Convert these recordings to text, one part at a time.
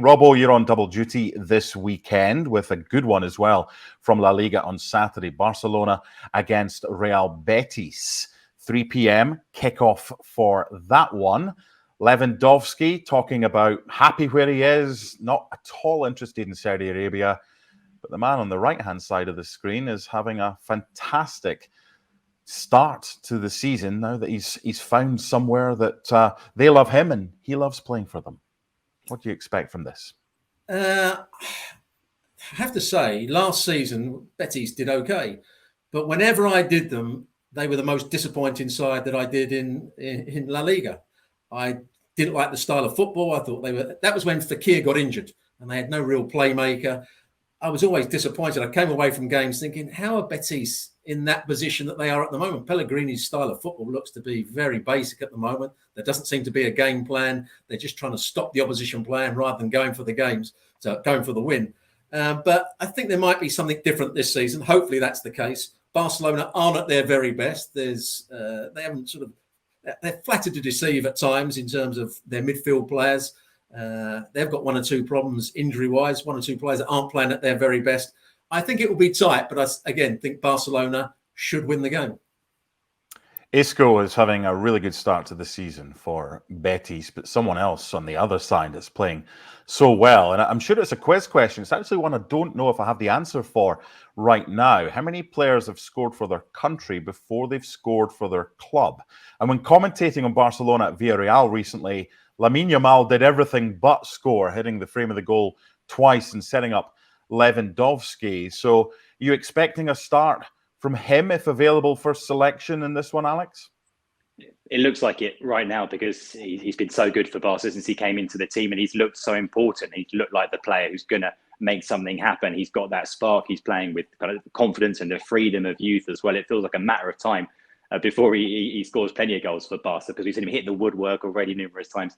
Robbo, you're on double duty this weekend with a good one as well from La Liga on Saturday. Barcelona against Real Betis. 3 p.m. kickoff for that one. Lewandowski talking about happy where he is, not at all interested in Saudi Arabia. But the man on the right-hand side of the screen is having a fantastic start to the season now that he's found somewhere that they love him and he loves playing for them. What do you expect from this? I have to say, last season, Betis did okay. But whenever I did them, they were the most disappointing side that I did in La Liga. I didn't like the style of football. I thought that was when Fekir got injured and they had no real playmaker. I was always disappointed. I came away from games thinking, how are Betis in that position that they are at the moment? Pellegrini's style of football looks to be very basic at the moment. There doesn't seem to be a game plan. They're just trying to stop the opposition playing rather than going for the games, so going for the win. But I think there might be something different this season. Hopefully that's the case. Barcelona aren't at their very best. They haven't they're flattered to deceive at times in terms of their midfield players. They've got one or two problems injury-wise, one or two players that aren't playing at their very best. I think it will be tight, but I, again, think Barcelona should win the game. Isco is having a really good start to the season for Betis, but someone else on the other side is playing so well. And I'm sure it's a quiz question. It's actually one I don't know if I have the answer for right now. How many players have scored for their country before they've scored for their club? And when commentating on Barcelona at Villarreal recently, Lamine Yamal did everything but score, hitting the frame of the goal twice and setting up Lewandowski. So are you expecting a start from him if available for selection in this one, Alex? It looks like it right now because he's been so good for Barca since he came into the team and he's looked so important. He's looked like the player who's going to make something happen. He's got that spark. He's playing with kind of confidence and the freedom of youth as well. It feels like a matter of time before he scores plenty of goals for Barca because we've seen him hit the woodwork already numerous times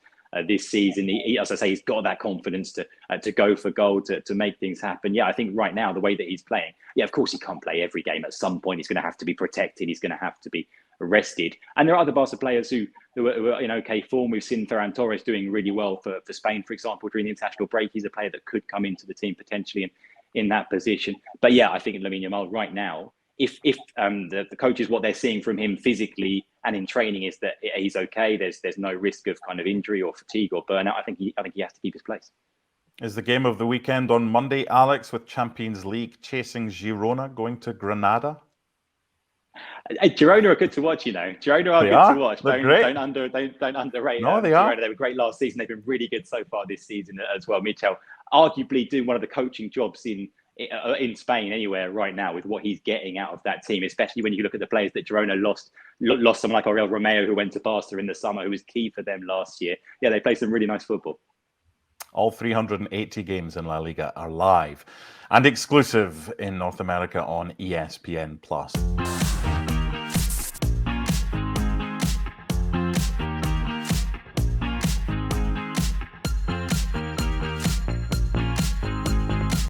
this season. He, as I say, he's got that confidence to go for goal, to make things happen. Yeah, I think right now, the way that he's playing, yeah, of course he can't play every game. At some point, he's going to have to be protected. He's going to have to be rested. And there are other Barca players who are in okay form. We've seen Ferran Torres doing really well for Spain, for example, during the international break. He's a player that could come into the team potentially in that position. But yeah, I think Lamine Yamal right now, if the coaches, what they're seeing from him physically and in training is that he's okay, there's no risk of kind of injury or fatigue or burnout, I think he has to keep his place. Is the game of the weekend on Monday, Alex, with Champions League chasing Girona going to Granada? Girona are good to watch, you know. Girona are good to watch. Don't underrate No, they Girona. are. They were great last season. They've been really good so far this season as well. Michel, arguably doing one of the coaching jobs in Spain anywhere right now with what he's getting out of that team, especially when you look at the players that Girona lost someone like Aurel Romeo, who went to Barca in the summer, who was key for them last year. Yeah, they play some really nice football. All 380 games in La Liga are live and exclusive in North America on ESPN+.